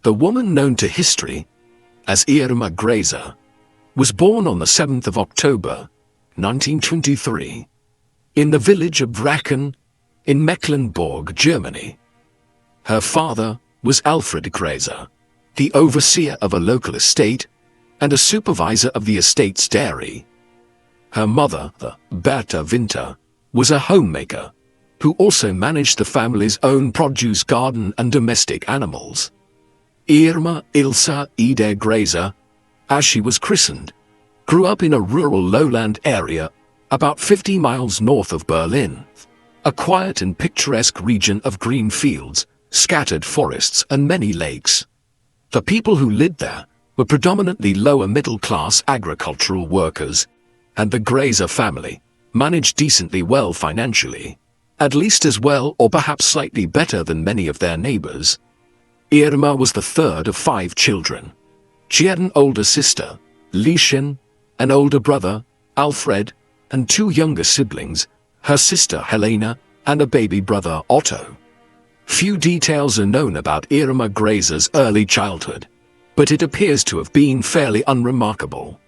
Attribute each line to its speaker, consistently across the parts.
Speaker 1: The woman known to history as Irma Grese was born on the 7th of October, 1923, in the village of Brachen in Mecklenburg, Germany. Her father was Alfred Grese, the overseer of a local estate and a supervisor of the estate's dairy. Her mother, Bertha Winter, was a homemaker who also managed the family's own produce garden and domestic animals. Irma Ilse Ida Grese, as she was christened, grew up in a rural lowland area about 50 miles north of Berlin, a quiet and picturesque region of green fields, scattered forests and many lakes. The people who lived there were predominantly lower middle-class agricultural workers, and the Grese family managed decently well financially, at least as well or perhaps slightly better than many of their neighbors. Irma was the third of 5 children. She had an older sister, Lieschen, an older brother, Alfred, and 2 younger siblings, her sister Helena and a baby brother Otto. Few details are known about Irma Grese's early childhood, but it appears to have been fairly unremarkable.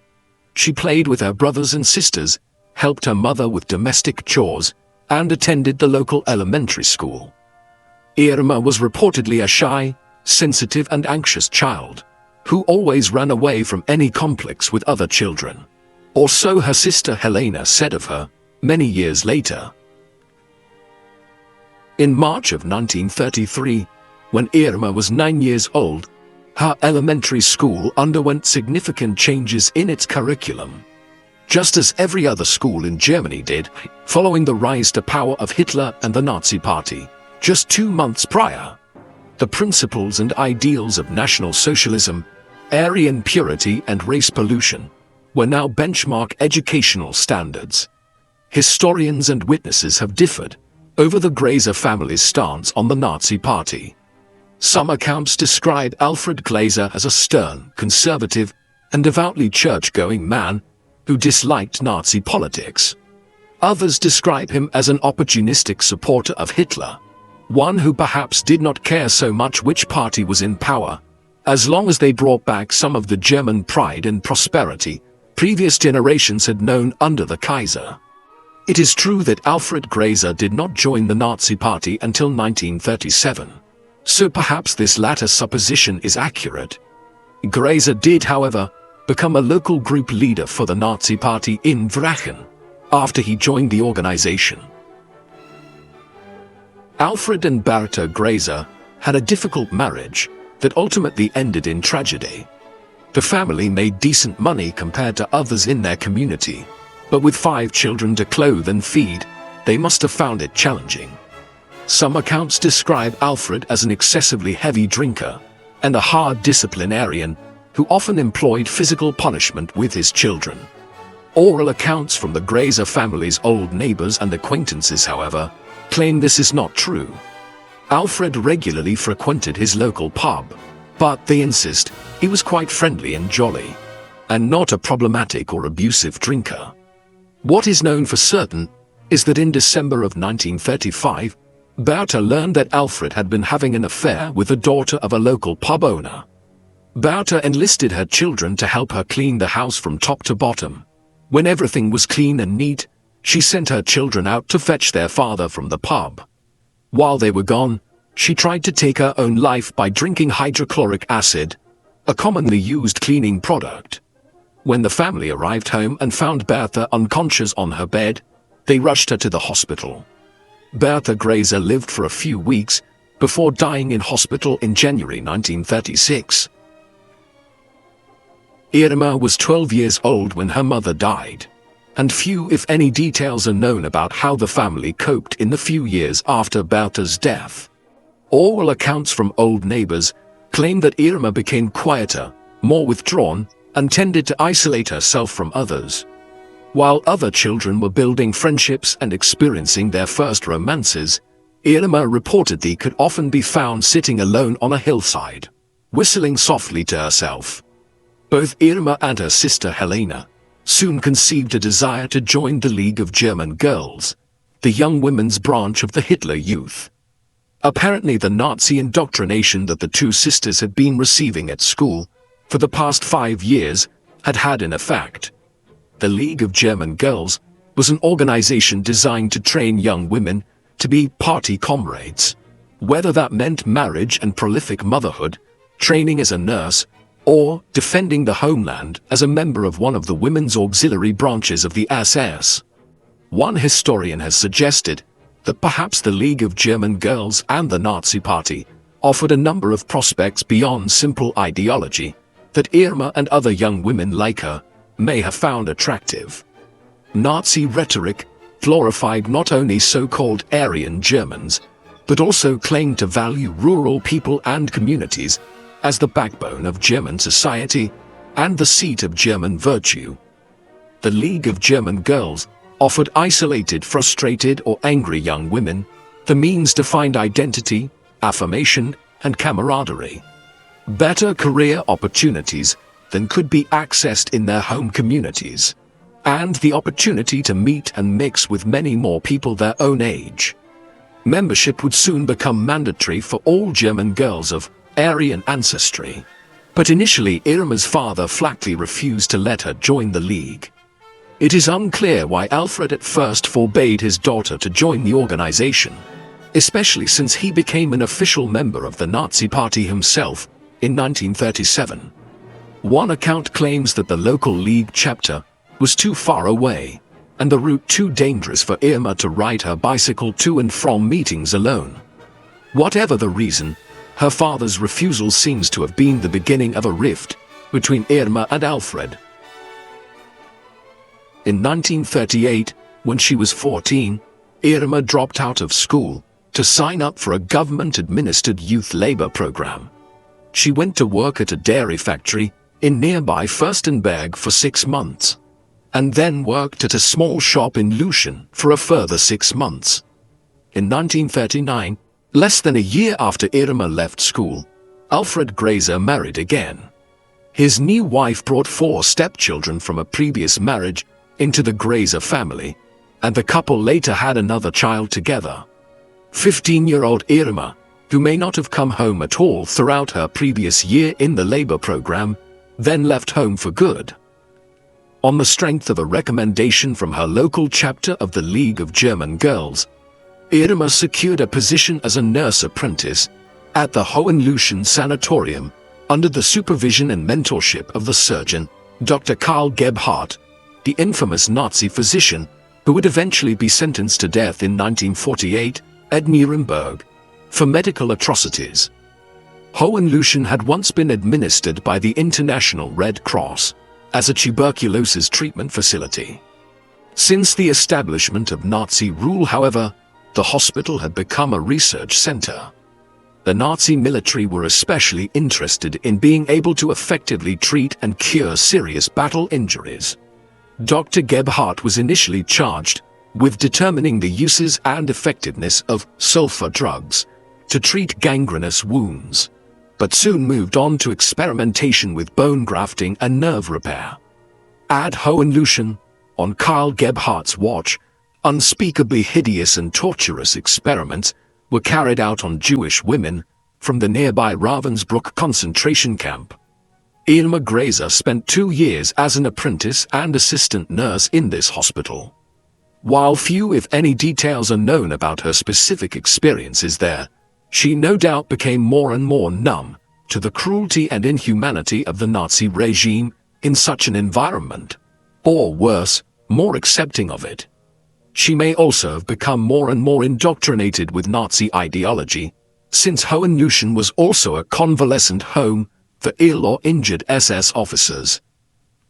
Speaker 1: She played with her brothers and sisters, helped her mother with domestic chores, and attended the local elementary school. Irma was reportedly a shy, sensitive and anxious child, who always ran away from any conflicts with other children. Or so her sister Helena said of her, many years later. In March of 1933, when Irma was 9 years old, her elementary school underwent significant changes in its curriculum. Just as every other school in Germany did, following the rise to power of Hitler and the Nazi Party, just 2 months prior. The principles and ideals of National Socialism, Aryan purity and race pollution were now benchmark educational standards. Historians and witnesses have differed over the Grese family's stance on the Nazi Party. Some accounts describe Alfred Grese as a stern, conservative, and devoutly church-going man who disliked Nazi politics. Others describe him as an opportunistic supporter of Hitler, one who perhaps did not care so much which party was in power, as long as they brought back some of the German pride and prosperity previous generations had known under the Kaiser. It is true that Alfred Grese did not join the Nazi Party until 1937. So perhaps this latter supposition is accurate. Grese did, however, become a local group leader for the Nazi Party in Brachen after he joined the organization. Alfred and Bertha Grese had a difficult marriage that ultimately ended in tragedy. The family made decent money compared to others in their community, but with 5 children to clothe and feed, they must have found it challenging. Some accounts describe Alfred as an excessively heavy drinker and a hard disciplinarian who often employed physical punishment with his children. Oral accounts from the Grese family's old neighbors and acquaintances, however, claim this is not true. Alfred regularly frequented his local pub, but they insist he was quite friendly and jolly, and not a problematic or abusive drinker. What is known for certain is that in December of 1935, Bertha learned that Alfred had been having an affair with the daughter of a local pub owner. Bertha enlisted her children to help her clean the house from top to bottom. When everything was clean and neat, she sent her children out to fetch their father from the pub. While they were gone, she tried to take her own life by drinking hydrochloric acid, a commonly used cleaning product. When the family arrived home and found Bertha unconscious on her bed, they rushed her to the hospital. Bertha Grese lived for a few weeks before dying in hospital in January 1936. Irma was 12 years old when her mother died, and few if any details are known about how the family coped in the few years after Bertha's death. Oral accounts from old neighbors claim that Irma became quieter, more withdrawn, and tended to isolate herself from others. While other children were building friendships and experiencing their first romances, Irma reportedly could often be found sitting alone on a hillside, whistling softly to herself. Both Irma and her sister Helena soon conceived a desire to join the League of German Girls, the young women's branch of the Hitler Youth. Apparently the Nazi indoctrination that the two sisters had been receiving at school for the past 5 years had had an effect. The League of German Girls was an organization designed to train young women to be party comrades, whether that meant marriage and prolific motherhood, training as a nurse, or defending the homeland as a member of one of the women's auxiliary branches of the SS. One historian has suggested that perhaps the League of German Girls and the Nazi Party offered a number of prospects beyond simple ideology that Irma and other young women like her may have found attractive. Nazi rhetoric glorified not only so-called Aryan Germans, but also claimed to value rural people and communities as the backbone of German society and the seat of German virtue. The League of German Girls offered isolated, frustrated, or angry young women the means to find identity, affirmation, and camaraderie. Better career opportunities than could be accessed in their home communities, and the opportunity to meet and mix with many more people their own age. Membership would soon become mandatory for all German girls of Aryan ancestry. But initially Irma's father flatly refused to let her join the League. It is unclear why Alfred at first forbade his daughter to join the organization, especially since he became an official member of the Nazi Party himself in 1937. One account claims that the local League chapter was too far away, and the route too dangerous for Irma to ride her bicycle to and from meetings alone. Whatever the reason, her father's refusal seems to have been the beginning of a rift between Irma and Alfred. In 1938, when she was 14, Irma dropped out of school to sign up for a government-administered youth labor program. She went to work at a dairy factory in nearby Fürstenberg for 6 months, and then worked at a small shop in Lucien for a further 6 months. In 1939, less than a year after Irma left school, Alfred Grese married again. His new wife brought 4 stepchildren from a previous marriage into the Grese family, and the couple later had another child together. 15-year-old Irma, who may not have come home at all throughout her previous year in the labor program, then left home for good. On the strength of a recommendation from her local chapter of the League of German Girls, Irma secured a position as a nurse apprentice at the Hohenluschen Sanatorium under the supervision and mentorship of the surgeon, Dr. Karl Gebhardt, the infamous Nazi physician who would eventually be sentenced to death in 1948 at Nuremberg for medical atrocities. Hohenluschen had once been administered by the International Red Cross as a tuberculosis treatment facility. Since the establishment of Nazi rule, however, the hospital had become a research center. The Nazi military were especially interested in being able to effectively treat and cure serious battle injuries. Dr. Gebhardt was initially charged with determining the uses and effectiveness of sulfur drugs to treat gangrenous wounds, but soon moved on to experimentation with bone grafting and nerve repair. At Hohenluschen, on Karl Gebhardt's watch, unspeakably hideous and torturous experiments were carried out on Jewish women from the nearby Ravensbrück concentration camp. Irma Grese spent 2 years as an apprentice and assistant nurse in this hospital. While few if any details are known about her specific experiences there, she no doubt became more and more numb to the cruelty and inhumanity of the Nazi regime in such an environment, or worse, more accepting of it. She may also have become more and more indoctrinated with Nazi ideology, since Hohenluschen was also a convalescent home for ill or injured SS officers.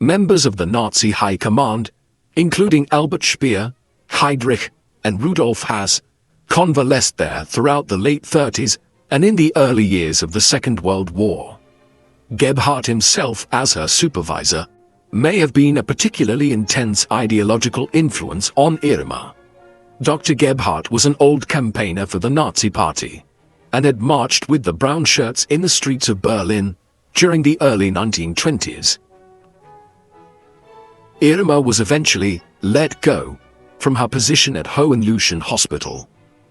Speaker 1: Members of the Nazi High Command, including Albert Speer, Heydrich, and Rudolf Haas, convalesced there throughout the late 30s and in the early years of the Second World War. Gebhardt himself, as her supervisor, may have been a particularly intense ideological influence on Irma. Dr. Gebhardt was an old campaigner for the Nazi Party, and had marched with the brown shirts in the streets of Berlin during the early 1920s. Irma was eventually let go from her position at Hohenluschen Hospital.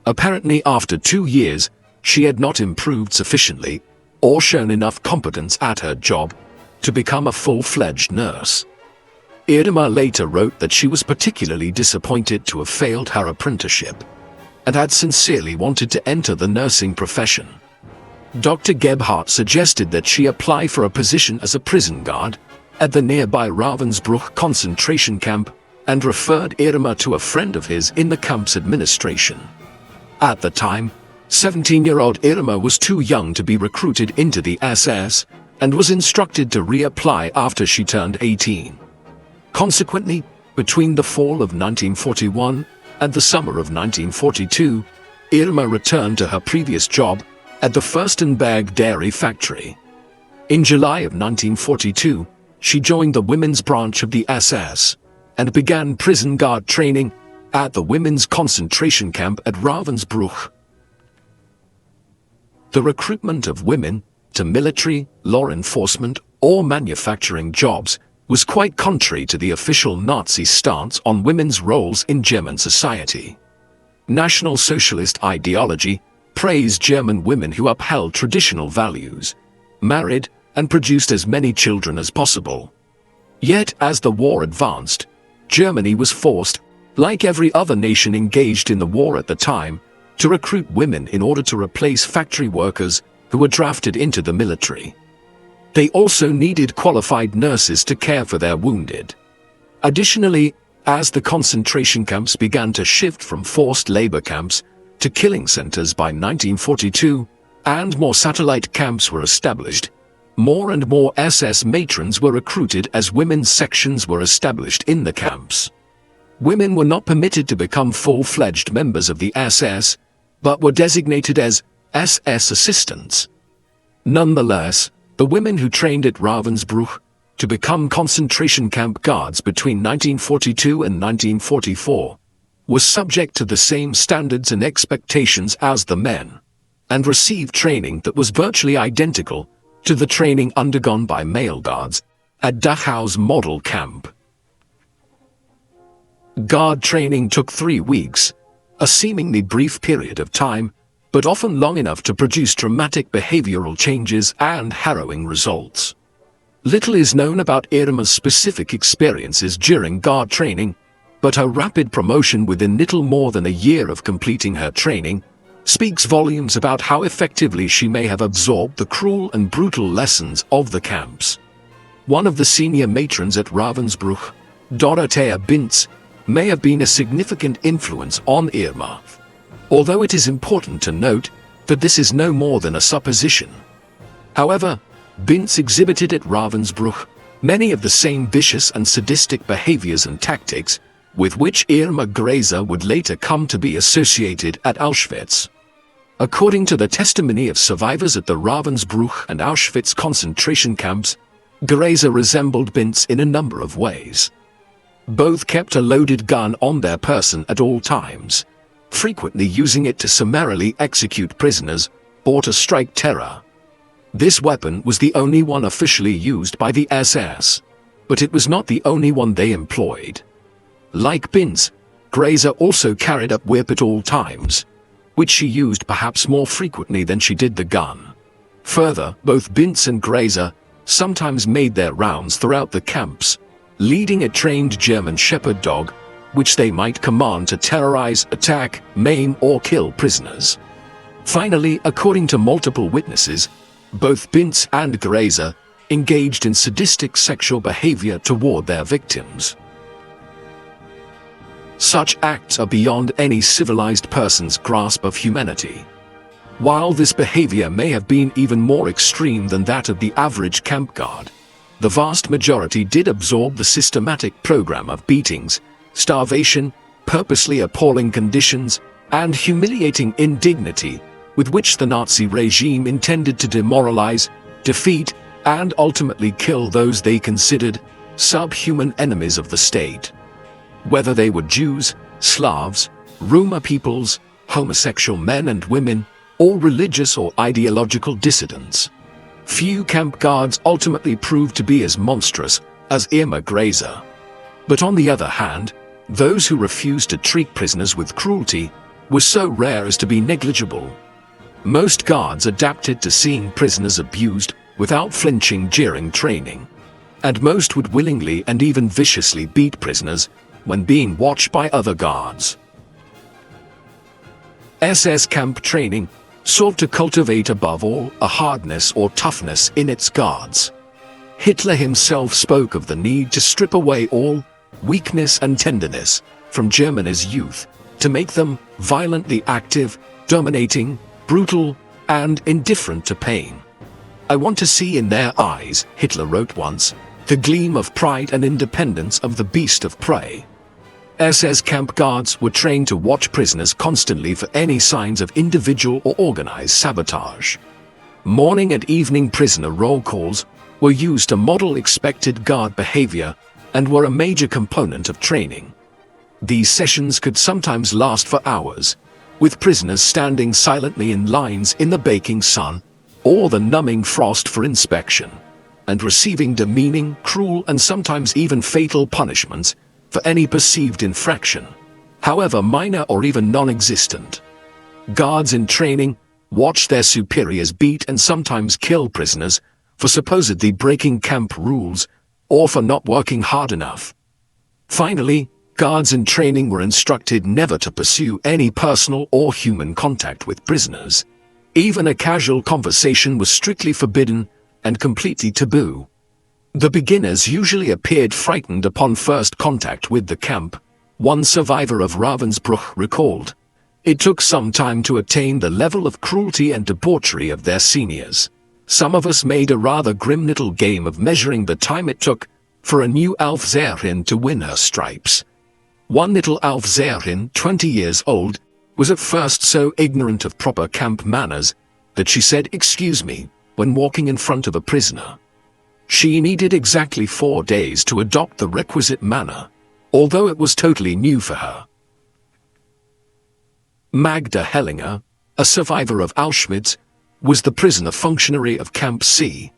Speaker 1: Apparently after 2 years, she had not improved sufficiently or shown enough competence at her job to become a full-fledged nurse. Irma later wrote that she was particularly disappointed to have failed her apprenticeship and had sincerely wanted to enter the nursing profession. Dr. Gebhardt suggested that she apply for a position as a prison guard at the nearby Ravensbrück concentration camp and referred Irma to a friend of his in the camp's administration. At the time, 17-year-old Irma was too young to be recruited into the SS and was instructed to reapply after she turned 18. Consequently, between the fall of 1941 and the summer of 1942, Irma returned to her previous job at the Fürstenberg dairy factory. In July of 1942, she joined the women's branch of the SS and began prison guard training at the women's concentration camp at Ravensbrück. The recruitment of women to military, law enforcement, or manufacturing jobs was quite contrary to the official Nazi stance on women's roles in German society. National Socialist ideology praised German women who upheld traditional values, married, and produced as many children as possible. Yet, as the war advanced, Germany was forced, like every other nation engaged in the war at the time, to recruit women in order to replace factory workers who were drafted into the military. They also needed qualified nurses to care for their wounded. Additionally, as the concentration camps began to shift from forced labor camps to killing centers by 1942, and more satellite camps were established, more and more SS matrons were recruited as women's sections were established in the camps. Women were not permitted to become full-fledged members of the SS, but were designated as SS assistants. Nonetheless, the women who trained at Ravensbrück to become concentration camp guards between 1942 and 1944 were subject to the same standards and expectations as the men, and received training that was virtually identical to the training undergone by male guards at Dachau's model camp. Guard training took 3 weeks, a seemingly brief period of time, but often long enough to produce dramatic behavioral changes and harrowing results. Little is known about Irma's specific experiences during guard training, but her rapid promotion within little more than a year of completing her training speaks volumes about how effectively she may have absorbed the cruel and brutal lessons of the camps. One of the senior matrons at Ravensbrück, Dorothea Binz, may have been a significant influence on Irma, although it is important to note that this is no more than a supposition. However, Binz exhibited at Ravensbrück many of the same vicious and sadistic behaviors and tactics with which Irma Grese would later come to be associated at Auschwitz. According to the testimony of survivors at the Ravensbrück and Auschwitz concentration camps, Grese resembled Binz in a number of ways. Both kept a loaded gun on their person at all times, frequently using it to summarily execute prisoners or to strike terror. This weapon was the only one officially used by the SS, but it was not the only one they employed. Like Binz, Grese also carried a whip at all times, which she used perhaps more frequently than she did the gun. Further, both Binz and Grese sometimes made their rounds throughout the camps, leading a trained German shepherd dog, which they might command to terrorize, attack, maim, or kill prisoners. Finally, according to multiple witnesses, both Binz and Grese engaged in sadistic sexual behavior toward their victims. Such acts are beyond any civilized person's grasp of humanity. While this behavior may have been even more extreme than that of the average camp guard, the vast majority did absorb the systematic program of beatings, starvation, purposely appalling conditions, and humiliating indignity with which the Nazi regime intended to demoralize, defeat, and ultimately kill those they considered subhuman enemies of the state. Whether they were Jews, Slavs, Roma peoples, homosexual men and women, or religious or ideological dissidents. Few camp guards ultimately proved to be as monstrous as Irma Grese. But on the other hand, those who refused to treat prisoners with cruelty were so rare as to be negligible. Most guards adapted to seeing prisoners abused without flinching during training, and most would willingly and even viciously beat prisoners when being watched by other guards. SS camp training sought to cultivate above all a hardness or toughness in its guards. Hitler himself spoke of the need to strip away all weakness and tenderness from Germany's youth, to make them violently active, dominating, brutal, and indifferent to pain. "I want to see in their eyes," Hitler wrote once, "the gleam of pride and independence of the beast of prey." SS camp guards were trained to watch prisoners constantly for any signs of individual or organized sabotage. Morning and evening prisoner roll calls were used to model expected guard behavior and were a major component of training. These sessions could sometimes last for hours, with prisoners standing silently in lines in the baking sun or the numbing frost for inspection, and receiving demeaning, cruel, and sometimes even fatal punishments for any perceived infraction, however minor or even non-existent. Guards in training watched their superiors beat and sometimes kill prisoners for supposedly breaking camp rules or for not working hard enough. Finally, guards in training were instructed never to pursue any personal or human contact with prisoners. Even a casual conversation was strictly forbidden and completely taboo. The beginners usually appeared frightened upon first contact with the camp. One survivor of Ravensbrück recalled, "It took some time to attain the level of cruelty and debauchery of their seniors. Some of us made a rather grim little game of measuring the time it took for a new Aufseherin to win her stripes. One little Aufseherin, 20 years old, was at first so ignorant of proper camp manners that she said 'excuse me' when walking in front of a prisoner. She needed exactly 4 days to adopt the requisite manner, although it was totally new for her." Magda Hellinger, a survivor of Auschwitz, was the prisoner functionary of Camp C,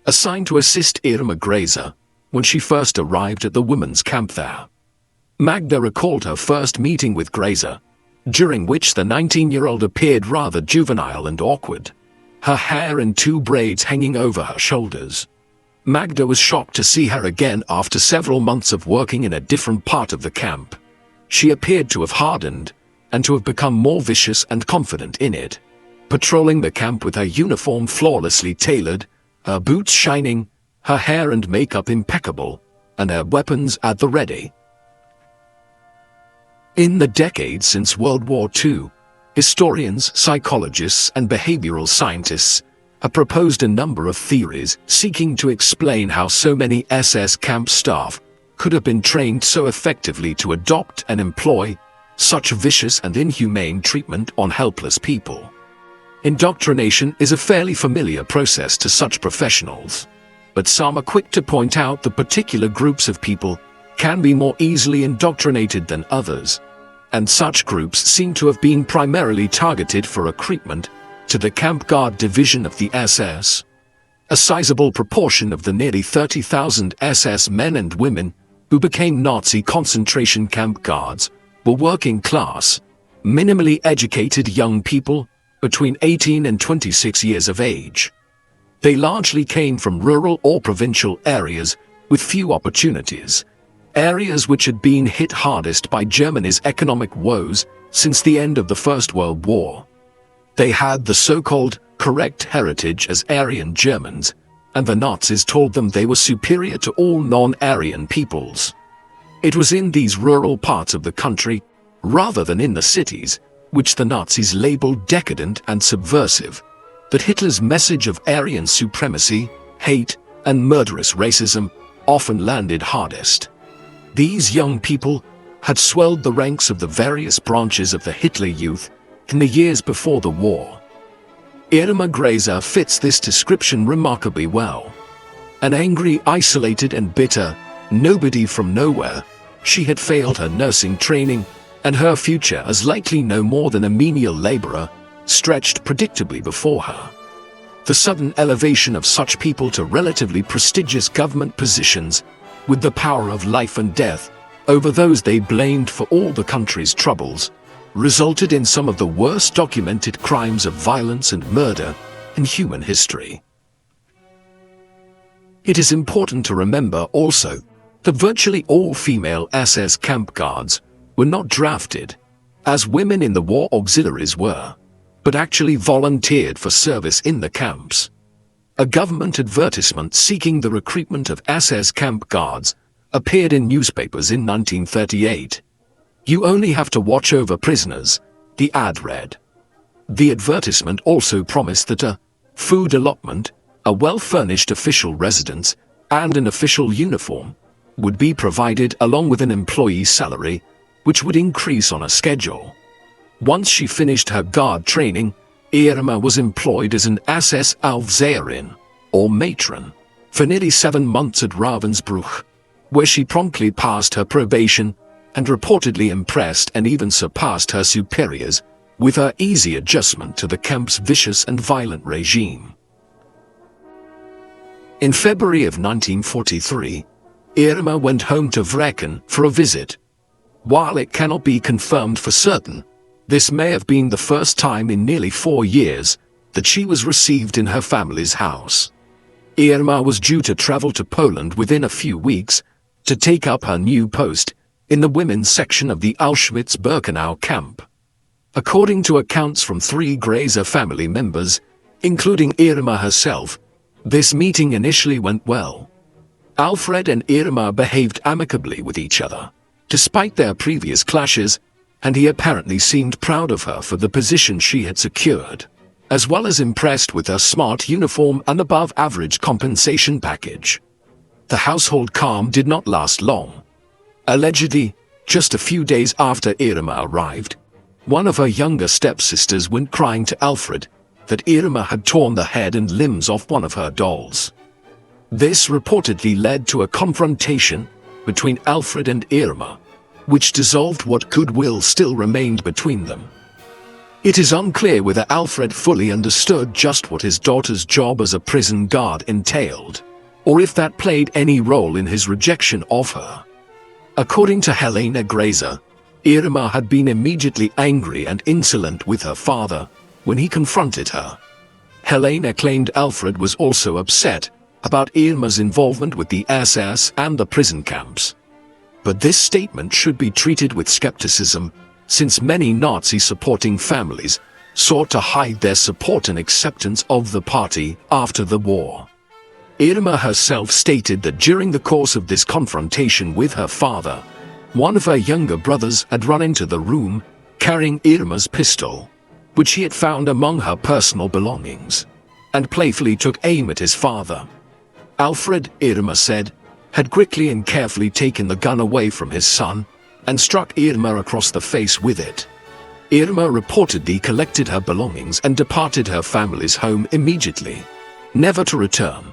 Speaker 1: assigned to assist Irma Grese when she first arrived at the women's camp there. Magda recalled her first meeting with Grese, during which the 19-year-old appeared rather juvenile and awkward, her hair in 2 braids hanging over her shoulders. Magda was shocked to see her again after several months of working in a different part of the camp. She appeared to have hardened and to have become more vicious and confident in it, patrolling the camp with her uniform flawlessly tailored, her boots shining, her hair and makeup impeccable, and her weapons at the ready. In the decades since World War II, historians, psychologists, and behavioral scientists have proposed a number of theories seeking to explain how so many SS camp staff could have been trained so effectively to adopt and employ such vicious and inhumane treatment on helpless people. Indoctrination is a fairly familiar process to such professionals, but some are quick to point out that particular groups of people can be more easily indoctrinated than others, and such groups seem to have been primarily targeted for recruitment to the Camp Guard division of the SS. A sizable proportion of the nearly 30,000 SS men and women who became Nazi concentration camp guards were working class, minimally educated young people between 18 and 26 years of age. They largely came from rural or provincial areas with few opportunities, areas which had been hit hardest by Germany's economic woes since the end of the First World War. They had the so-called correct heritage as Aryan Germans, and the Nazis told them they were superior to all non-Aryan peoples. It was in these rural parts of the country, rather than in the cities, which the Nazis labeled decadent and subversive, that Hitler's message of Aryan supremacy, hate, and murderous racism often landed hardest. These young people had swelled the ranks of the various branches of the Hitler Youth in the years before the war. Irma Grese fits this description remarkably well. An angry, isolated, and bitter nobody from nowhere, she had failed her nursing training, and her future as likely no more than a menial laborer stretched predictably before her. The sudden elevation of such people to relatively prestigious government positions, with the power of life and death over those they blamed for all the country's troubles, resulted in some of the worst documented crimes of violence and murder in human history. It is important to remember also that virtually all female SS camp guards were not drafted, as women in the war auxiliaries were, but actually volunteered for service in the camps. A government advertisement seeking the recruitment of SS camp guards appeared in newspapers in 1938. "You only have to watch over prisoners," the ad read. The advertisement also promised that a food allotment, a well-furnished official residence, and an official uniform would be provided along with an employee's salary, which would increase on a schedule. Once she finished her guard training, Irma was employed as an SS Aufseherin, or matron, for nearly 7 months at Ravensbrück, where she promptly passed her probation and reportedly impressed and even surpassed her superiors with her easy adjustment to the camp's vicious and violent regime. In February of 1943, Irma went home to Vreken for a visit. While it cannot be confirmed for certain, this may have been the first time in nearly 4 years that she was received in her family's house. Irma was due to travel to Poland within a few weeks to take up her new post in the women's section of the Auschwitz-Birkenau camp. According to accounts from 3 Grese family members, including Irma herself, this meeting initially went well. Alfred and Irma behaved amicably with each other, despite their previous clashes, and he apparently seemed proud of her for the position she had secured, as well as impressed with her smart uniform and above-average compensation package. The household calm did not last long. Allegedly, just a few days after Irma arrived, one of her younger stepsisters went crying to Alfred that Irma had torn the head and limbs off one of her dolls. This reportedly led to a confrontation between Alfred and Irma, which dissolved what goodwill still remained between them. It is unclear whether Alfred fully understood just what his daughter's job as a prison guard entailed, or if that played any role in his rejection of her. According to Helena Grese, Irma had been immediately angry and insolent with her father when he confronted her. Helena claimed Alfred was also upset about Irma's involvement with the SS and the prison camps. But this statement should be treated with skepticism, since many Nazi-supporting families sought to hide their support and acceptance of the party after the war. Irma herself stated that during the course of this confrontation with her father, one of her younger brothers had run into the room carrying Irma's pistol, which he had found among her personal belongings, and playfully took aim at his father. Alfred, Irma said, had quickly and carefully taken the gun away from his son and struck Irma across the face with it. Irma reportedly collected her belongings and departed her family's home immediately, never to return.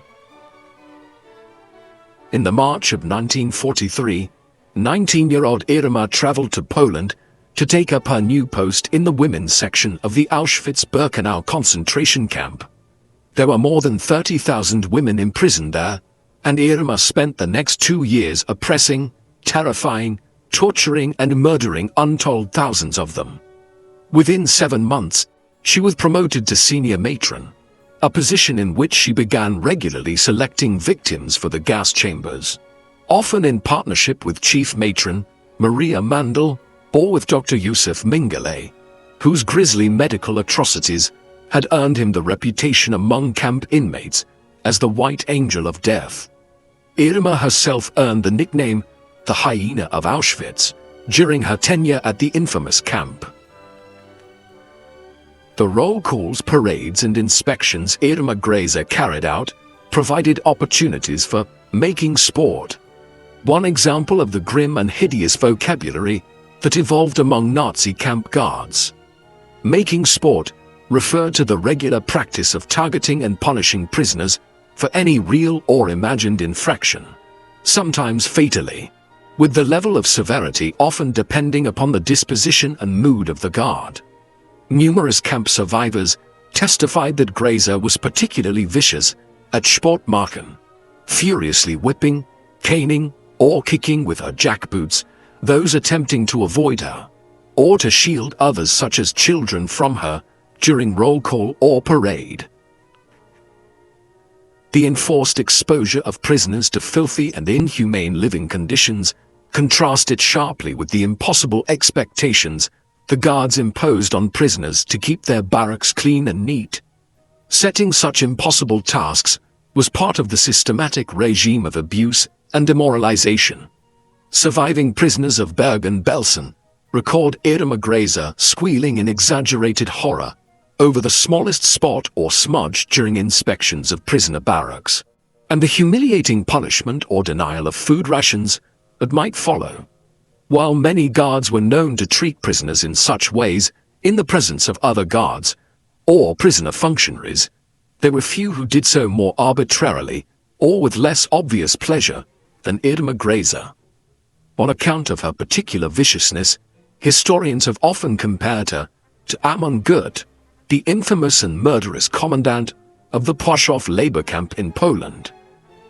Speaker 1: In the March of 1943, 19-year-old Irma traveled to Poland to take up her new post in the women's section of the Auschwitz-Birkenau concentration camp. There were more than 30,000 women imprisoned there, and Irma spent the next 2 years oppressing, terrifying, torturing and murdering untold thousands of them. Within 7 months, she was promoted to senior matron, a position in which she began regularly selecting victims for the gas chambers, often in partnership with chief matron Maria Mandel or with Dr. Yusuf Mengele, whose grisly medical atrocities had earned him the reputation among camp inmates as the White Angel of Death. Irma herself earned the nickname the Hyena of Auschwitz during her tenure at the infamous camp. The roll calls, parades and inspections Irma Grese carried out provided opportunities for making sport. One example of the grim and hideous vocabulary that evolved among Nazi camp guards. Making sport referred to the regular practice of targeting and punishing prisoners for any real or imagined infraction, sometimes fatally, with the level of severity often depending upon the disposition and mood of the guard. Numerous camp survivors testified that Grese was particularly vicious at Sportmachen, furiously whipping, caning, or kicking with her jackboots those attempting to avoid her. or to shield others such as children from her during roll call or parade. The enforced exposure of prisoners to filthy and inhumane living conditions contrasted sharply with the impossible expectations the guards imposed on prisoners to keep their barracks clean and neat. Setting such impossible tasks was part of the systematic regime of abuse and demoralization. Surviving prisoners of Bergen-Belsen record Irma Grese squealing in exaggerated horror over the smallest spot or smudge during inspections of prisoner barracks, and the humiliating punishment or denial of food rations that might follow. While many guards were known to treat prisoners in such ways in the presence of other guards or prisoner functionaries, there were few who did so more arbitrarily or with less obvious pleasure than Irma Grese. On account of her particular viciousness, historians have often compared her to Amon Gurt, the infamous and murderous commandant of the Płaszów labor camp in Poland.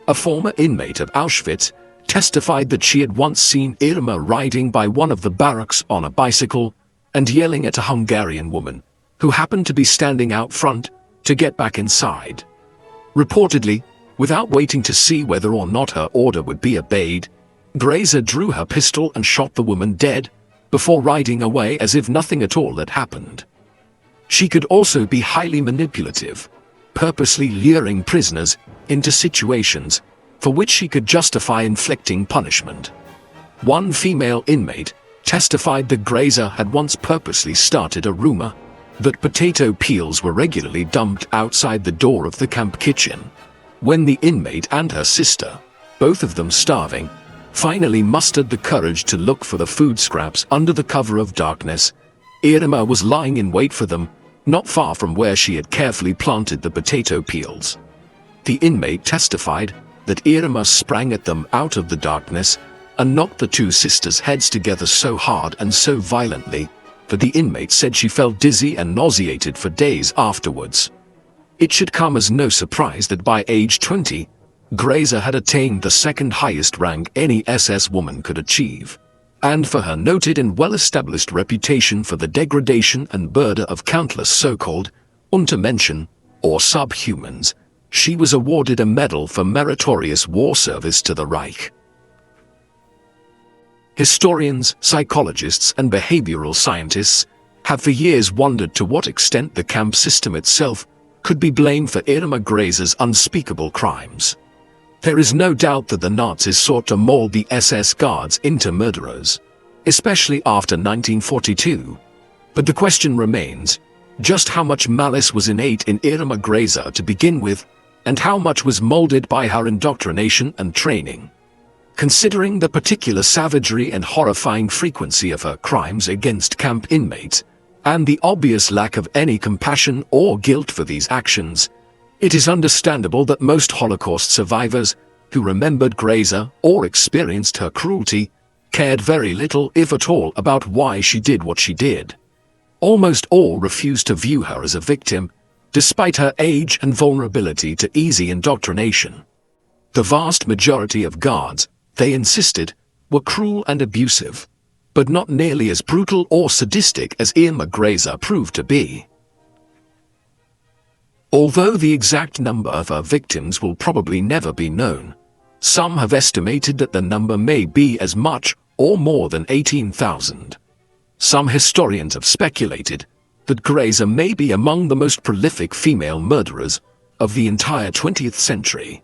Speaker 1: A former inmate of Auschwitz testified that she had once seen Irma riding by one of the barracks on a bicycle and yelling at a Hungarian woman who happened to be standing out front to get back inside. Reportedly, without waiting to see whether or not her order would be obeyed, Grese drew her pistol and shot the woman dead before riding away as if nothing at all had happened. She could also be highly manipulative, purposely luring prisoners into situations for which she could justify inflicting punishment. One female inmate testified that Grese had once purposely started a rumor that potato peels were regularly dumped outside the door of the camp kitchen. When the inmate and her sister, both of them starving, finally mustered the courage to look for the food scraps under the cover of darkness, Irma was lying in wait for them, not far from where she had carefully planted the potato peels. The inmate testified that Irma sprang at them out of the darkness and knocked the two sisters' heads together so hard and so violently that the inmate said she felt dizzy and nauseated for days afterwards. It should come as no surprise that by age 20, Grese had attained the second highest rank any SS woman could achieve, and for her noted and well-established reputation for the degradation and murder of countless so-called Untermenschen, or subhumans, she was awarded a medal for meritorious war service to the Reich. Historians, psychologists, and behavioral scientists have for years wondered to what extent the camp system itself could be blamed for Irma Grese's unspeakable crimes. There is no doubt that the Nazis sought to mold the SS guards into murderers, especially after 1942. But the question remains, just how much malice was innate in Irma Grese to begin with, and how much was molded by her indoctrination and training? Considering the particular savagery and horrifying frequency of her crimes against camp inmates, and the obvious lack of any compassion or guilt for these actions, it is understandable that most Holocaust survivors who remembered Grese or experienced her cruelty cared very little, if at all, about why she did what she did. Almost all refused to view her as a victim, despite her age and vulnerability to easy indoctrination. The vast majority of guards, they insisted, were cruel and abusive, but not nearly as brutal or sadistic as Irma Grese proved to be. Although the exact number of her victims will probably never be known, some have estimated that the number may be as much or more than 18,000. Some historians have speculated that Grese may be among the most prolific female murderers of the entire 20th century.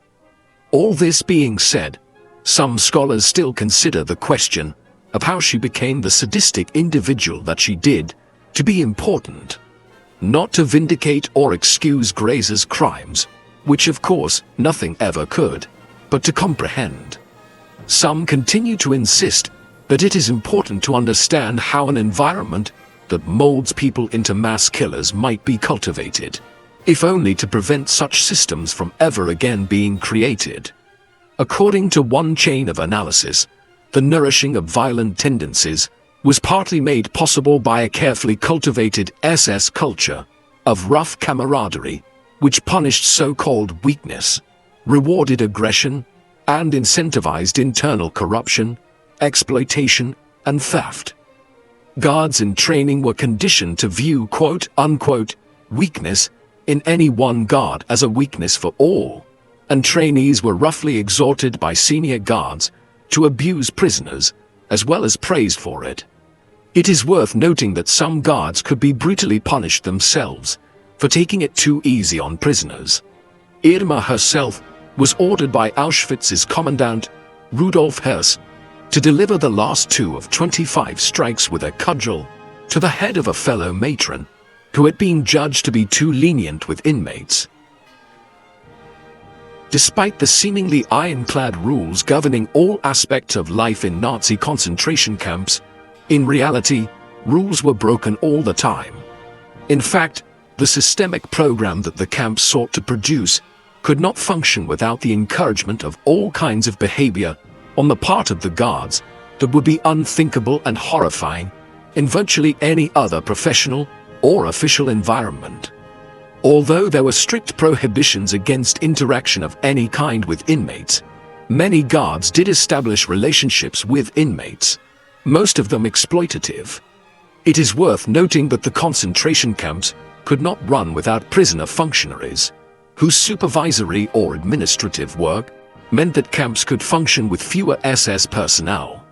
Speaker 1: All this being said, some scholars still consider the question of how she became the sadistic individual that she did to be important. Not to vindicate or excuse Grese's crimes, which of course nothing ever could, but to comprehend. Some continue to insist that it is important to understand how an environment that molds people into mass killers might be cultivated, if only to prevent such systems from ever again being created. According to one chain of analysis, the nourishing of violent tendencies was partly made possible by a carefully cultivated SS culture of rough camaraderie, which punished so-called weakness, rewarded aggression, and incentivized internal corruption, exploitation, and theft. Guards in training were conditioned to view quote-unquote weakness in any one guard as a weakness for all, and trainees were roughly exhorted by senior guards to abuse prisoners, as well as praised for it. It is worth noting that some guards could be brutally punished themselves for taking it too easy on prisoners. Irma herself was ordered by Auschwitz's commandant, Rudolf Hess, to deliver the last 2 of 25 strikes with a cudgel to the head of a fellow matron who had been judged to be too lenient with inmates. Despite the seemingly ironclad rules governing all aspects of life in Nazi concentration camps, in reality, rules were broken all the time. In fact, the systemic program that the camps sought to produce could not function without the encouragement of all kinds of behavior on the part of the guards that would be unthinkable and horrifying in virtually any other professional or official environment. Although there were strict prohibitions against interaction of any kind with inmates, many guards did establish relationships with inmates, most of them exploitative. It is worth noting that the concentration camps could not run without prisoner functionaries, whose supervisory or administrative work meant that camps could function with fewer SS personnel.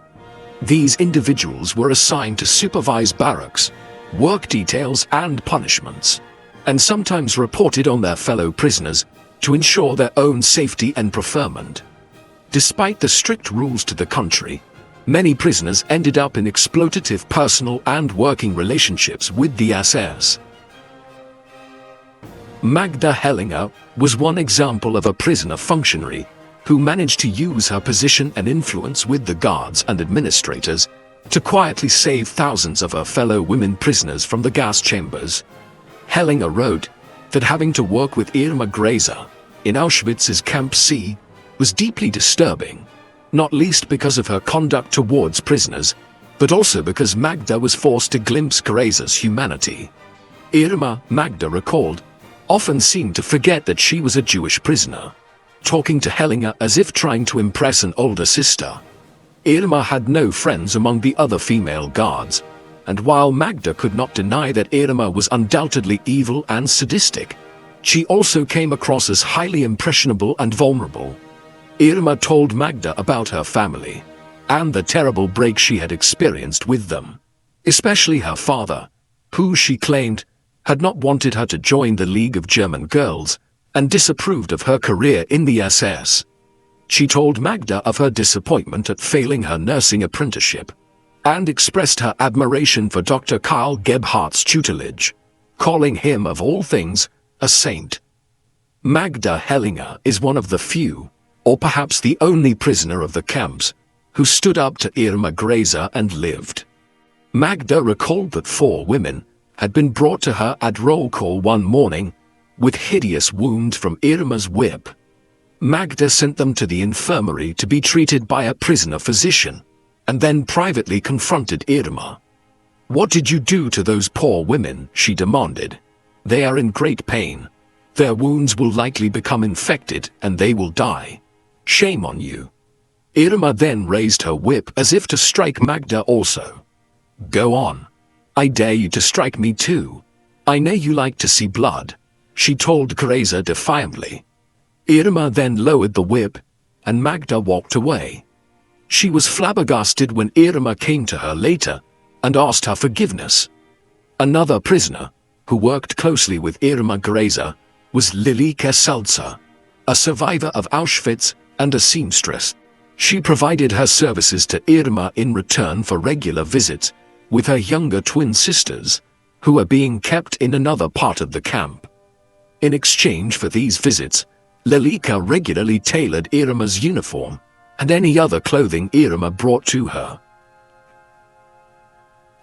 Speaker 1: These individuals were assigned to supervise barracks, work details and punishments, and sometimes reported on their fellow prisoners to ensure their own safety and preferment. Despite the strict rules to the contrary, many prisoners ended up in exploitative personal and working relationships with the SS. Magda Hellinger was one example of a prisoner functionary who managed to use her position and influence with the guards and administrators to quietly save thousands of her fellow women prisoners from the gas chambers. Hellinger wrote that having to work with Irma Grese in Auschwitz's Camp C was deeply disturbing, not least because of her conduct towards prisoners, but also because Magda was forced to glimpse Grese's humanity. Irma, Magda recalled, often seemed to forget that she was a Jewish prisoner, talking to Hellinger as if trying to impress an older sister. Irma had no friends among the other female guards, and while Magda could not deny that Irma was undoubtedly evil and sadistic, she also came across as highly impressionable and vulnerable. Irma told Magda about her family, and the terrible break she had experienced with them, especially her father, who she claimed had not wanted her to join the League of German Girls and disapproved of her career in the SS. She told Magda of her disappointment at failing her nursing apprenticeship, and expressed her admiration for Dr. Karl Gebhardt's tutelage, calling him, of all things, a saint. Magda Hellinger is one of the few, or perhaps the only prisoner of the camps, who stood up to Irma Grese and lived. Magda recalled that 4 women had been brought to her at roll call one morning with hideous wounds from Irma's whip. Magda sent them to the infirmary to be treated by a prisoner physician, and then privately confronted Irma. "What did you do to those poor women?" she demanded. "They are in great pain. Their wounds will likely become infected and they will die. Shame on you." Irma then raised her whip as if to strike Magda also. "Go on. I dare you to strike me too. I know you like to see blood," she told Grese defiantly. Irma then lowered the whip, and Magda walked away. She was flabbergasted when Irma came to her later and asked her forgiveness. Another prisoner, who worked closely with Irma Grese, was Lilike Seltzer, a survivor of Auschwitz and a seamstress. She provided her services to Irma in return for regular visits with her younger twin sisters, who were being kept in another part of the camp. In exchange for these visits, Lilike regularly tailored Irma's uniform and any other clothing Irma brought to her.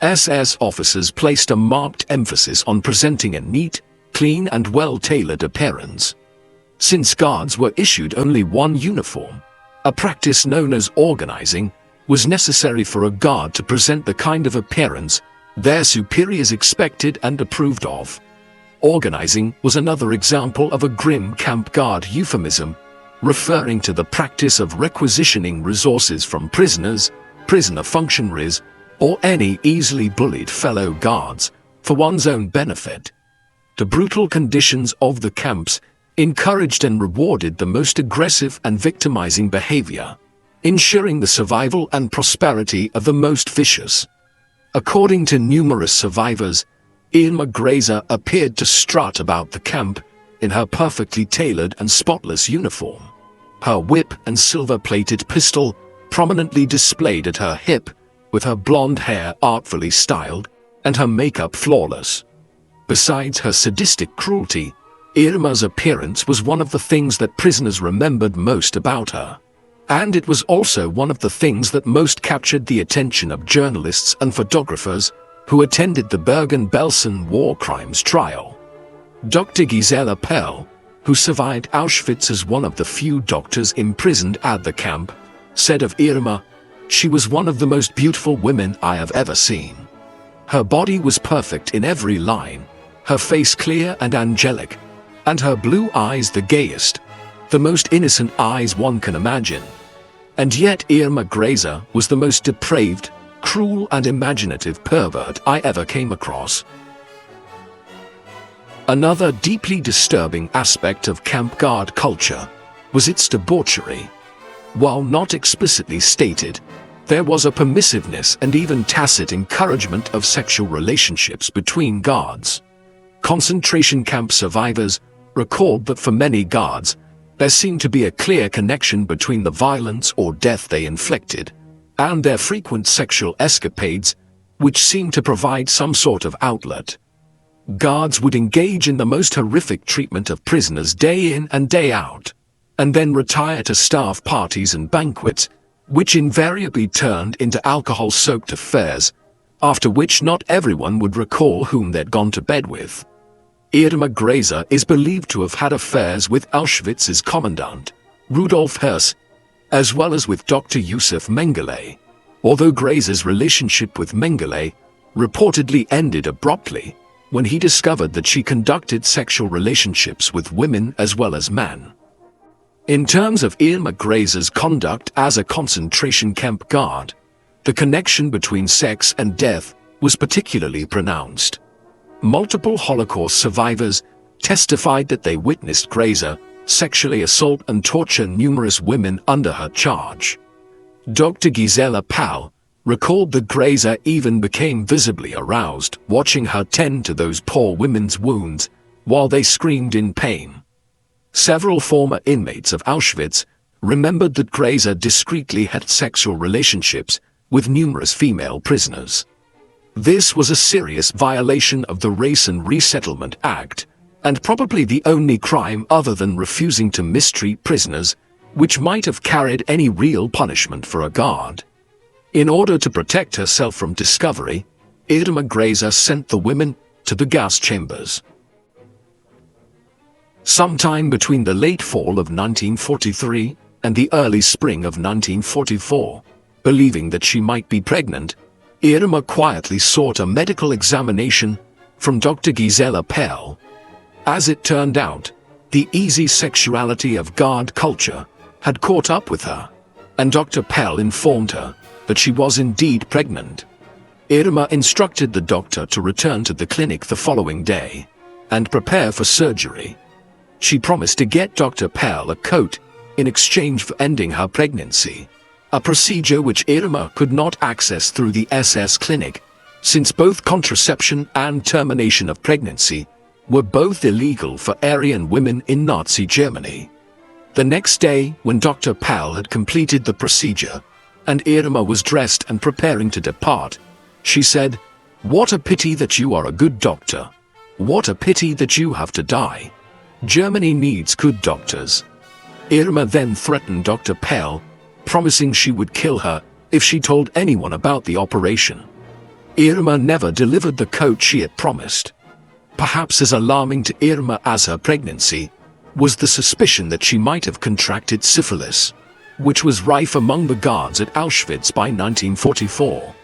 Speaker 1: SS officers placed a marked emphasis on presenting a neat, clean and well-tailored appearance. Since guards were issued only one uniform, a practice known as organizing was necessary for a guard to present the kind of appearance their superiors expected and approved of. Organizing was another example of a grim camp guard euphemism, referring to the practice of requisitioning resources from prisoners, prisoner functionaries, or any easily bullied fellow guards for one's own benefit. The brutal conditions of the camps encouraged and rewarded the most aggressive and victimizing behavior, ensuring the survival and prosperity of the most vicious. According to numerous survivors, Irma Grese appeared to strut about the camp in her perfectly tailored and spotless uniform. Her whip and silver-plated pistol prominently displayed at her hip, with her blonde hair artfully styled and her makeup flawless. Besides her sadistic cruelty, Irma's appearance was one of the things that prisoners remembered most about her. And it was also one of the things that most captured the attention of journalists and photographers who attended the Bergen-Belsen war crimes trial. Dr. Gisela Pell, who survived Auschwitz as one of the few doctors imprisoned at the camp, said of Irma, "She was one of the most beautiful women I have ever seen. Her body was perfect in every line, her face clear and angelic, and her blue eyes the gayest, the most innocent eyes one can imagine." And yet Irma Grese was the most depraved, cruel and imaginative pervert I ever came across. Another deeply disturbing aspect of camp guard culture was its debauchery. While not explicitly stated, there was a permissiveness and even tacit encouragement of sexual relationships between guards. Concentration camp survivors recalled that for many guards, there seemed to be a clear connection between the violence or death they inflicted and their frequent sexual escapades, which seemed to provide some sort of outlet. Guards would engage in the most horrific treatment of prisoners day in and day out, and then retire to staff parties and banquets, which invariably turned into alcohol-soaked affairs, after which not everyone would recall whom they'd gone to bed with. Irma Grese is believed to have had affairs with Auschwitz's commandant, Rudolf Höss, as well as with Dr. Yusuf Mengele, although Grese's relationship with Mengele reportedly ended abruptly when he discovered that she conducted sexual relationships with women as well as men. In terms of Irma Grese's conduct as a concentration camp guard, the connection between sex and death was particularly pronounced. Multiple Holocaust survivors testified that they witnessed Grese sexually assault and torture numerous women under her charge. Dr. Gisela Pell recalled that Grese even became visibly aroused watching her tend to those poor women's wounds while they screamed in pain. Several former inmates of Auschwitz remembered that Grese discreetly had sexual relationships with numerous female prisoners. This was a serious violation of the Race and Resettlement Act, and probably the only crime other than refusing to mistreat prisoners, which might have carried any real punishment for a guard. In order to protect herself from discovery, Irma Grese sent the women to the gas chambers. Sometime between the late fall of 1943 and the early spring of 1944, believing that she might be pregnant, Irma quietly sought a medical examination from Dr. Gisela Pell. As it turned out, the easy sexuality of guard culture had caught up with her, and Dr. Pell informed her that she was indeed pregnant. Irma instructed the doctor to return to the clinic the following day and prepare for surgery. She promised to get Dr. Pell a coat in exchange for ending her pregnancy, a procedure which Irma could not access through the SS clinic, since both contraception and termination of pregnancy were both illegal for Aryan women in Nazi Germany. The next day, when Dr. Pell had completed the procedure, and Irma was dressed and preparing to depart, she said, "What a pity that you are a good doctor. What a pity that you have to die. Germany needs good doctors." Irma then threatened Dr. Pell, promising she would kill her if she told anyone about the operation. Irma never delivered the coat she had promised. Perhaps as alarming to Irma as her pregnancy was the suspicion that she might have contracted syphilis, which was rife among the guards at Auschwitz by 1944.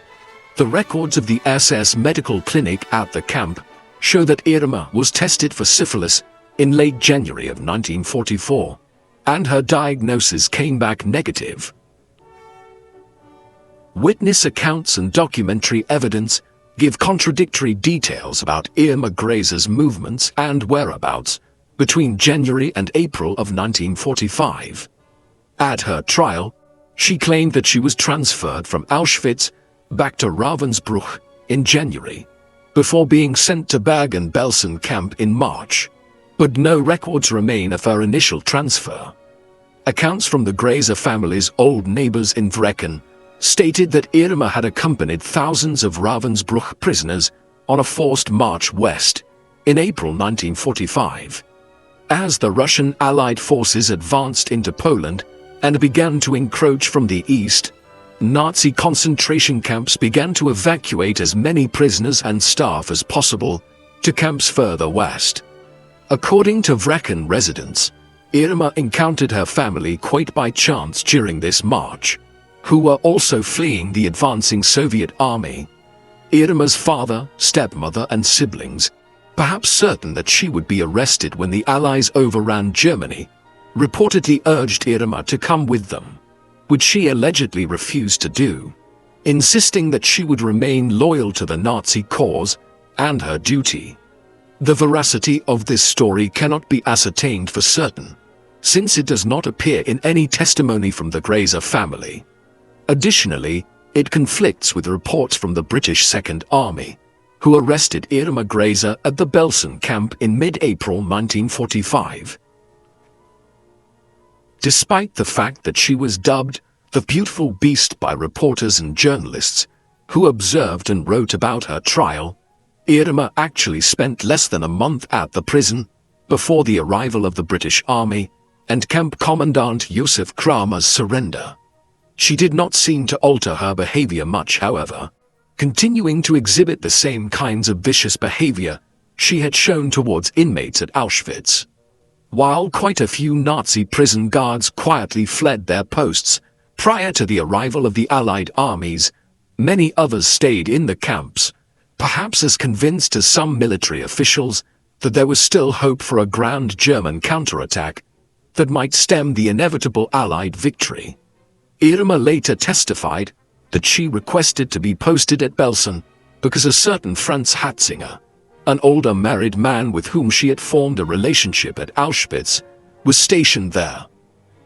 Speaker 1: The records of the SS medical clinic at the camp show that Irma was tested for syphilis in late January of 1944, and her diagnosis came back negative. Witness accounts and documentary evidence give contradictory details about Irma Grese's movements and whereabouts between January and April of 1945. At her trial, she claimed that she was transferred from Auschwitz back to Ravensbrück in January, before being sent to Bergen-Belsen camp in March, but no records remain of her initial transfer. Accounts from the Grese family's old neighbors in Wrecken stated that Irma had accompanied thousands of Ravensbrück prisoners on a forced march west in April 1945. As the Russian Allied forces advanced into Poland and began to encroach from the east, Nazi concentration camps began to evacuate as many prisoners and staff as possible to camps further west. According to Wrecken residents, Irma encountered her family quite by chance during this march, who were also fleeing the advancing Soviet army. Irma's father, stepmother and siblings, perhaps certain that she would be arrested when the Allies overran Germany, reportedly urged Irma to come with them, which she allegedly refused to do, insisting that she would remain loyal to the Nazi cause and her duty. The veracity of this story cannot be ascertained for certain, since it does not appear in any testimony from the Grese family. Additionally, it conflicts with reports from the British Second Army, who arrested Irma Grese at the Belsen camp in mid-April 1945. Despite the fact that she was dubbed the beautiful beast by reporters and journalists who observed and wrote about her trial, Irma actually spent less than a month at the prison before the arrival of the British Army and Camp Commandant Josef Kramer's surrender. She did not seem to alter her behavior much, however, continuing to exhibit the same kinds of vicious behavior she had shown towards inmates at Auschwitz. While quite a few Nazi prison guards quietly fled their posts prior to the arrival of the Allied armies, many others stayed in the camps, perhaps as convinced as some military officials that there was still hope for a grand German counterattack that might stem the inevitable Allied victory. Irma later testified that she requested to be posted at Belsen because a certain Franz Hatzinger, an older married man with whom she had formed a relationship at Auschwitz, was stationed there.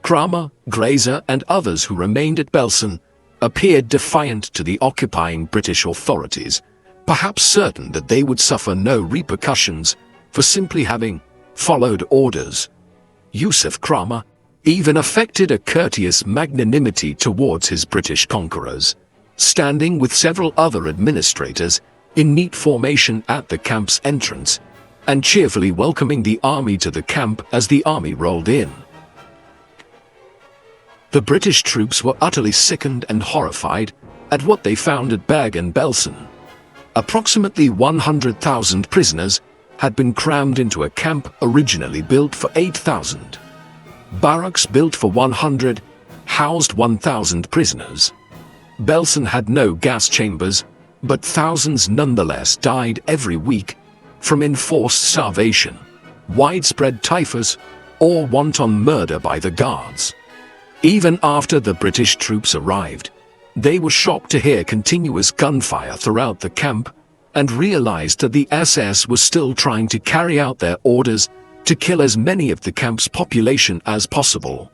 Speaker 1: Kramer, Grese and others who remained at Belsen appeared defiant to the occupying British authorities, perhaps certain that they would suffer no repercussions for simply having followed orders. Josef Kramer even affected a courteous magnanimity towards his British conquerors, standing with several other administrators in neat formation at the camp's entrance, and cheerfully welcoming the army to the camp as the army rolled in. The British troops were utterly sickened and horrified at what they found at Bergen-Belsen. Approximately 100,000 prisoners had been crammed into a camp originally built for 8,000. Barracks built for 100 housed 1,000 prisoners. Belsen had no gas chambers, but thousands nonetheless died every week from enforced starvation, widespread typhus, or wanton murder by the guards. Even after the British troops arrived, they were shocked to hear continuous gunfire throughout the camp and realized that the SS was still trying to carry out their orders to kill as many of the camp's population as possible.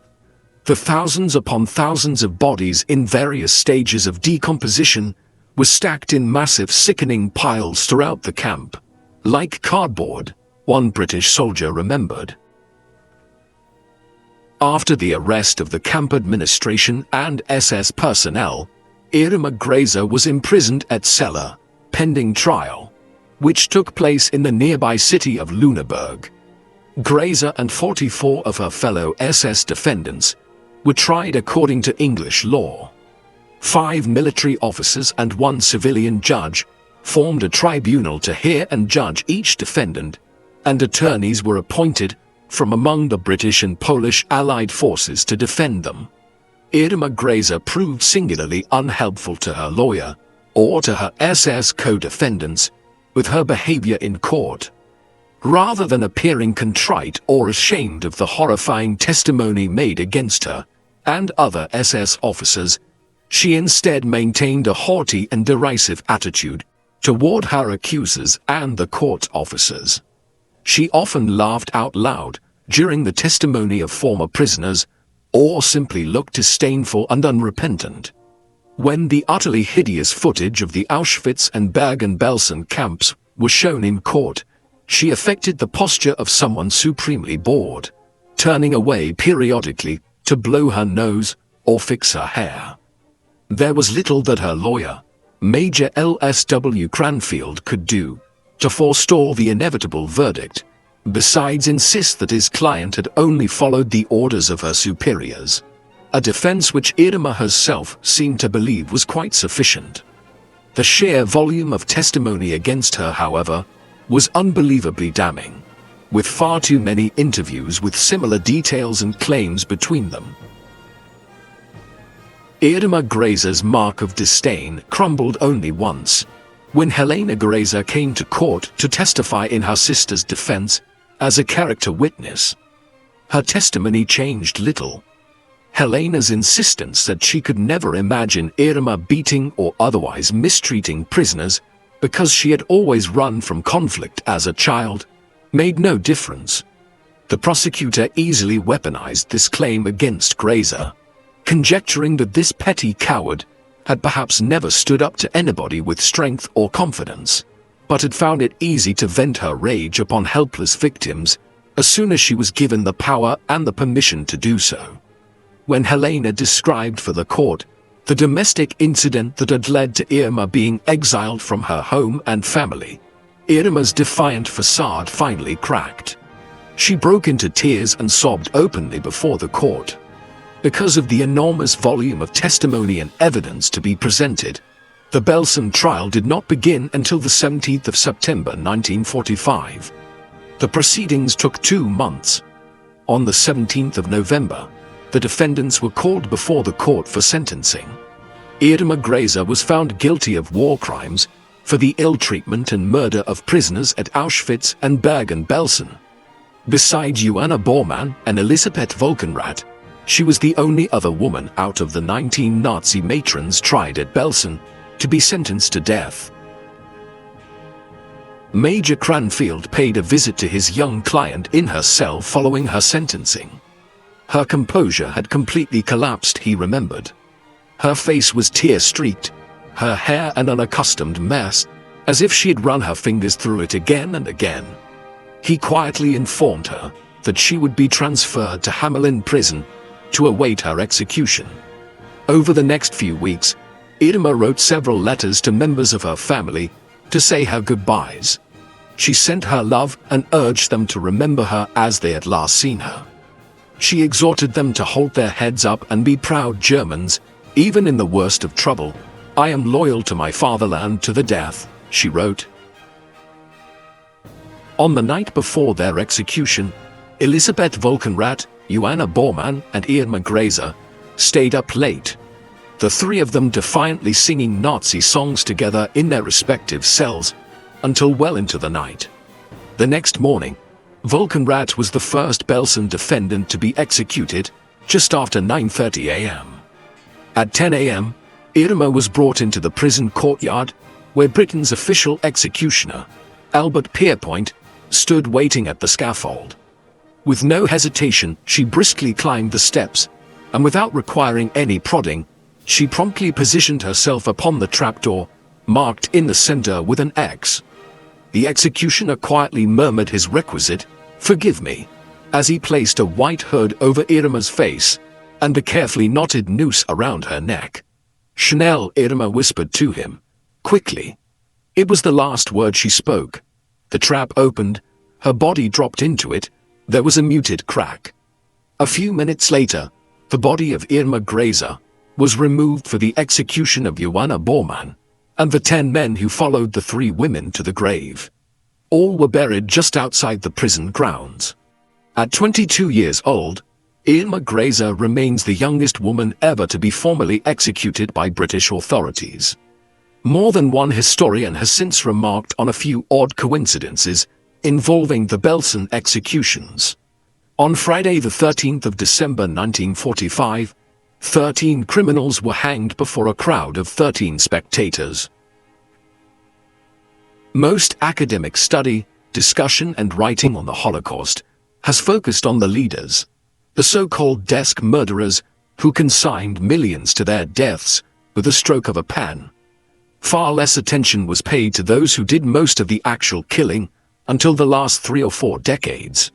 Speaker 1: The thousands upon thousands of bodies in various stages of decomposition were stacked in massive sickening piles throughout the camp, like cardboard, one British soldier remembered. After the arrest of the camp administration and SS personnel, Irma Grese was imprisoned at Celle, pending trial, which took place in the nearby city of Lüneburg. Grese and 44 of her fellow SS defendants were tried according to English law. 5 military officers and 1 civilian judge formed a tribunal to hear and judge each defendant, and attorneys were appointed from among the British and Polish Allied forces to defend them. Irma Grese proved singularly unhelpful to her lawyer or to her SS co-defendants with her behavior in court. Rather than appearing contrite or ashamed of the horrifying testimony made against her and other SS officers, She instead maintained a haughty and derisive attitude toward her accusers and the court officers. She often laughed out loud during the testimony of former prisoners, or simply looked disdainful and unrepentant. When the utterly hideous footage of the Auschwitz and Bergen-Belsen camps was shown in court, she affected the posture of someone supremely bored, turning away periodically to blow her nose or fix her hair. There was little that her lawyer, Major L.S.W. Cranfield, could do to forestall the inevitable verdict, besides insist that his client had only followed the orders of her superiors, a defense which Irma herself seemed to believe was quite sufficient. The sheer volume of testimony against her, however, was unbelievably damning, with far too many interviews with similar details and claims between them. Irma Grese's mark of disdain crumbled only once, when Helena Grese came to court to testify in her sister's defense as a character witness. Her testimony changed little. Helena's insistence that she could never imagine Irma beating or otherwise mistreating prisoners because she had always run from conflict as a child made no difference. The prosecutor easily weaponized this claim against Grese, conjecturing that this petty coward had perhaps never stood up to anybody with strength or confidence, but had found it easy to vent her rage upon helpless victims as soon as she was given the power and the permission to do so. When Helena described for the court the domestic incident that had led to Irma being exiled from her home and family, Irma's defiant facade finally cracked. She broke into tears and sobbed openly before the court. Because of the enormous volume of testimony and evidence to be presented, the Belsen trial did not begin until the 17th of September 1945. The proceedings took 2 months. On the 17th of November, the defendants were called before the court for sentencing. Irma Grese was found guilty of war crimes for the ill-treatment and murder of prisoners at Auschwitz and Bergen-Belsen. Besides Joanna Bormann and Elisabeth Volkenrath, she was the only other woman out of the 19 Nazi matrons tried at Belsen to be sentenced to death. Major Cranfield paid a visit to his young client in her cell following her sentencing. Her composure had completely collapsed, he remembered. Her face was tear-streaked, her hair an unaccustomed mess, as if she had run her fingers through it again and again. He quietly informed her that she would be transferred to Hamelin prison to await her execution. Over the next few weeks, Irma wrote several letters to members of her family to say her goodbyes. She sent her love and urged them to remember her as they had last seen her. She exhorted them to hold their heads up and be proud Germans, even in the worst of trouble. "I am loyal to my fatherland to the death," she wrote. On the night before their execution, Elisabeth Volkenrath, Joanna Bormann, and Irma Grese stayed up late, the three of them defiantly singing Nazi songs together in their respective cells until well into the night. The next morning, Volkenrath was the first Belsen defendant to be executed, just after 9:30 a.m. At 10 a.m., Irma was brought into the prison courtyard, where Britain's official executioner, Albert Pierpoint, stood waiting at the scaffold. With no hesitation, she briskly climbed the steps, and without requiring any prodding, she promptly positioned herself upon the trapdoor, marked in the center with an X. The executioner quietly murmured his requisite, "Forgive me," as he placed a white hood over Irma's face and a carefully knotted noose around her neck. "Schnell," Irma whispered to him. "Quickly." It was the last word she spoke. The trap opened, her body dropped into it, there was a muted crack. A few minutes later, the body of Irma Grese was removed for the execution of Joanna Bormann and the 10 men who followed the 3 women to the grave. All were buried just outside the prison grounds. At 22 years old, Irma Grese remains the youngest woman ever to be formally executed by British authorities. More than one historian has since remarked on a few odd coincidences involving the Belsen executions. On Friday the 13th of December 1945, 13 criminals were hanged before a crowd of 13 spectators. Most academic study, discussion and writing on the Holocaust has focused on the leaders, the so-called desk murderers who consigned millions to their deaths with a stroke of a pen. Far less attention was paid to those who did most of the actual killing until the last 3 or 4 decades.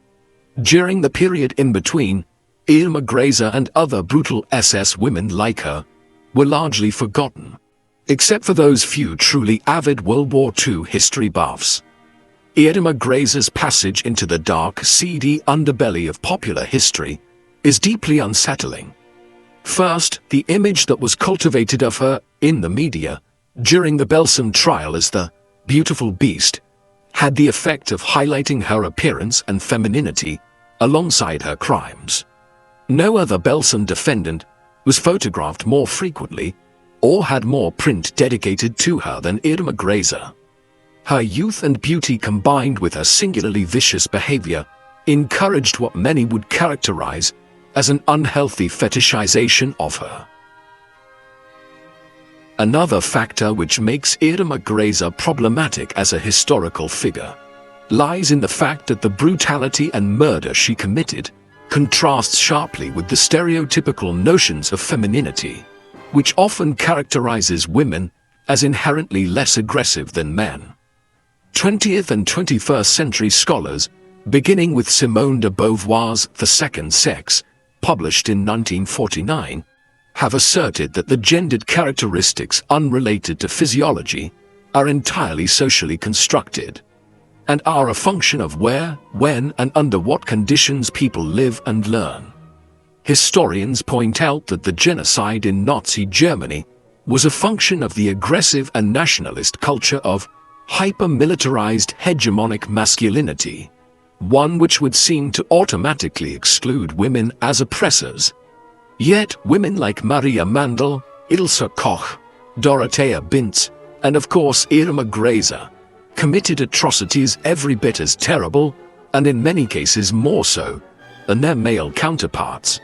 Speaker 1: During the period in between, Irma Grese and other brutal SS women like her were largely forgotten, except for those few truly avid World War II history buffs. Irma Grese's passage into the dark, seedy underbelly of popular history is deeply unsettling. First, the image that was cultivated of her in the media during the Belsen trial as the beautiful beast had the effect of highlighting her appearance and femininity alongside her crimes. No other Belsen defendant was photographed more frequently or had more print dedicated to her than Irma Grese. Her youth and beauty combined with her singularly vicious behavior encouraged what many would characterize as an unhealthy fetishization of her. Another factor which makes Irma Grese problematic as a historical figure lies in the fact that the brutality and murder she committed contrasts sharply with the stereotypical notions of femininity, which often characterizes women as inherently less aggressive than men. 20th and 21st century scholars, beginning with Simone de Beauvoir's The Second Sex, published in 1949, have asserted that the gendered characteristics unrelated to physiology are entirely socially constructed, and are a function of where, when, and under what conditions people live and learn. Historians point out that the genocide in Nazi Germany was a function of the aggressive and nationalist culture of hyper-militarized hegemonic masculinity, one which would seem to automatically exclude women as oppressors. Yet women like Maria Mandel, Ilse Koch, Dorothea Bintz, and of course Irma Grese committed atrocities every bit as terrible, and in many cases more so, than their male counterparts.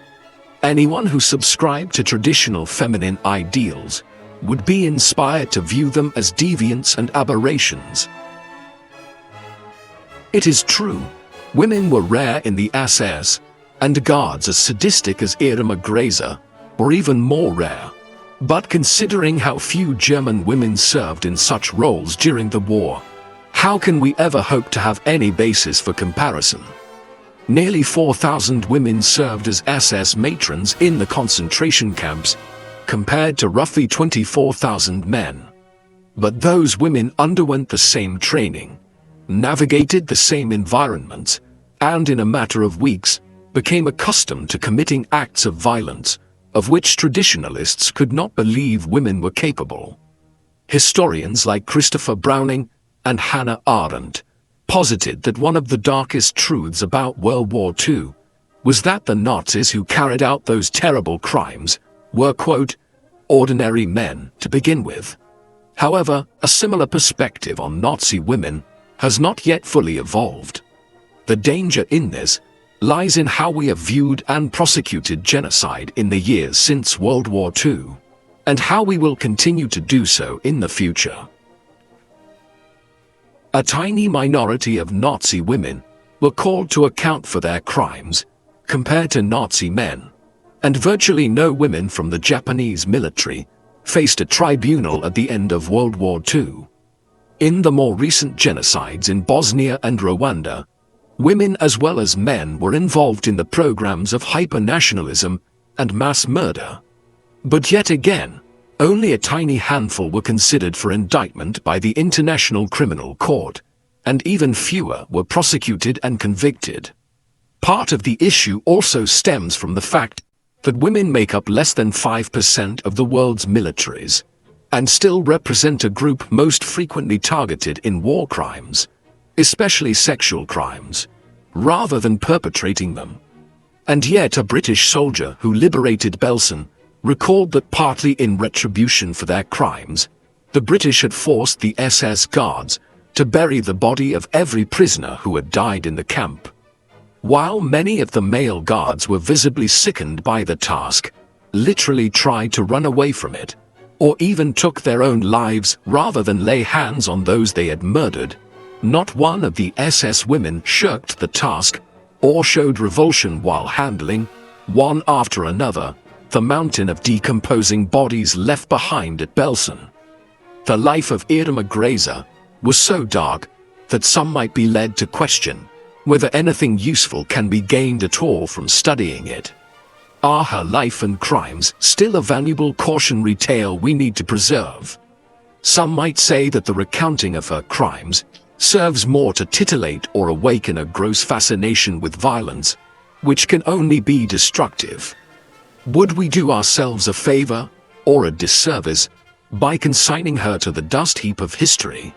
Speaker 1: Anyone who subscribed to traditional feminine ideals would be inspired to view them as deviants and aberrations. It is true, women were rare in the SS, and guards as sadistic as Irma Grese were even more rare. But considering how few German women served in such roles during the war, how can we ever hope to have any basis for comparison? Nearly 4,000 women served as SS matrons in the concentration camps, compared to roughly 24,000 men. But those women underwent the same training, navigated the same environments, and in a matter of weeks, became accustomed to committing acts of violence, of which traditionalists could not believe women were capable. Historians like Christopher Browning and Hannah Arendt posited that one of the darkest truths about World War II was that the Nazis who carried out those terrible crimes were, quote, ordinary men to begin with. However, a similar perspective on Nazi women has not yet fully evolved. The danger in this lies in how we have viewed and prosecuted genocide in the years since World War II, and how we will continue to do so in the future. A tiny minority of Nazi women were called to account for their crimes, compared to Nazi men, and virtually no women from the Japanese military faced a tribunal at the end of World War II. In the more recent genocides in Bosnia and Rwanda, women as well as men were involved in the programs of hyper-nationalism and mass murder. But yet again, only a tiny handful were considered for indictment by the International Criminal Court, and even fewer were prosecuted and convicted. Part of the issue also stems from the fact that women make up less than 5% of the world's militaries, and still represent a group most frequently targeted in war crimes, especially sexual crimes, rather than perpetrating them. And yet a British soldier who liberated Belsen recalled that partly in retribution for their crimes, the British had forced the SS guards to bury the body of every prisoner who had died in the camp. While many of the male guards were visibly sickened by the task, literally tried to run away from it, or even took their own lives rather than lay hands on those they had murdered, not one of the SS women shirked the task or showed revulsion while handling, one after another, the mountain of decomposing bodies left behind at Belsen. The life of Irma Grese was so dark that some might be led to question whether anything useful can be gained at all from studying it. Are her life and crimes still a valuable cautionary tale we need to preserve? Some might say that the recounting of her crimes serves more to titillate or awaken a gross fascination with violence, which can only be destructive. Would we do ourselves a favor or a disservice by consigning her to the dust heap of history?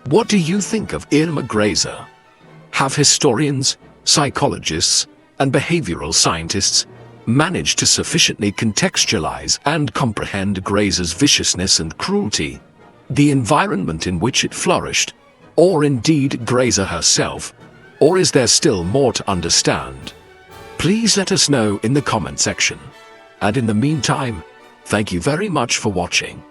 Speaker 1: What do you think of Irma Grese? Have historians, psychologists, and behavioral scientists managed to sufficiently contextualize and comprehend Grese's viciousness and cruelty, the environment in which it flourished, or indeed Grese herself, or is there still more to understand? Please let us know in the comment section. And in the meantime, thank you very much for watching.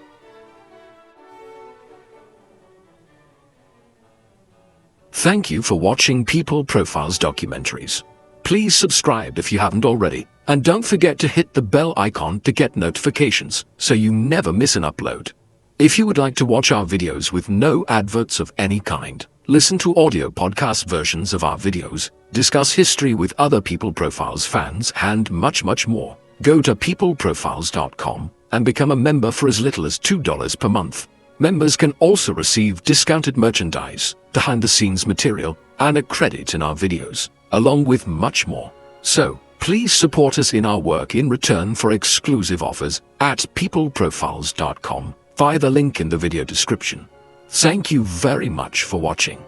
Speaker 1: Thank you for watching People Profiles documentaries. Please subscribe if you haven't already, and don't forget to hit the bell icon to get notifications so you never miss an upload. If you would like to watch our videos with no adverts of any kind, listen to audio podcast versions of our videos, discuss history with other People Profiles fans, and much more, go to peopleprofiles.com and become a member for as little as $2 per month. Members can also receive discounted merchandise, behind-the-scenes material, and a credit in our videos, along with much more. So, please support us in our work in return for exclusive offers at peopleprofiles.com via the link in the video description. Thank you very much for watching.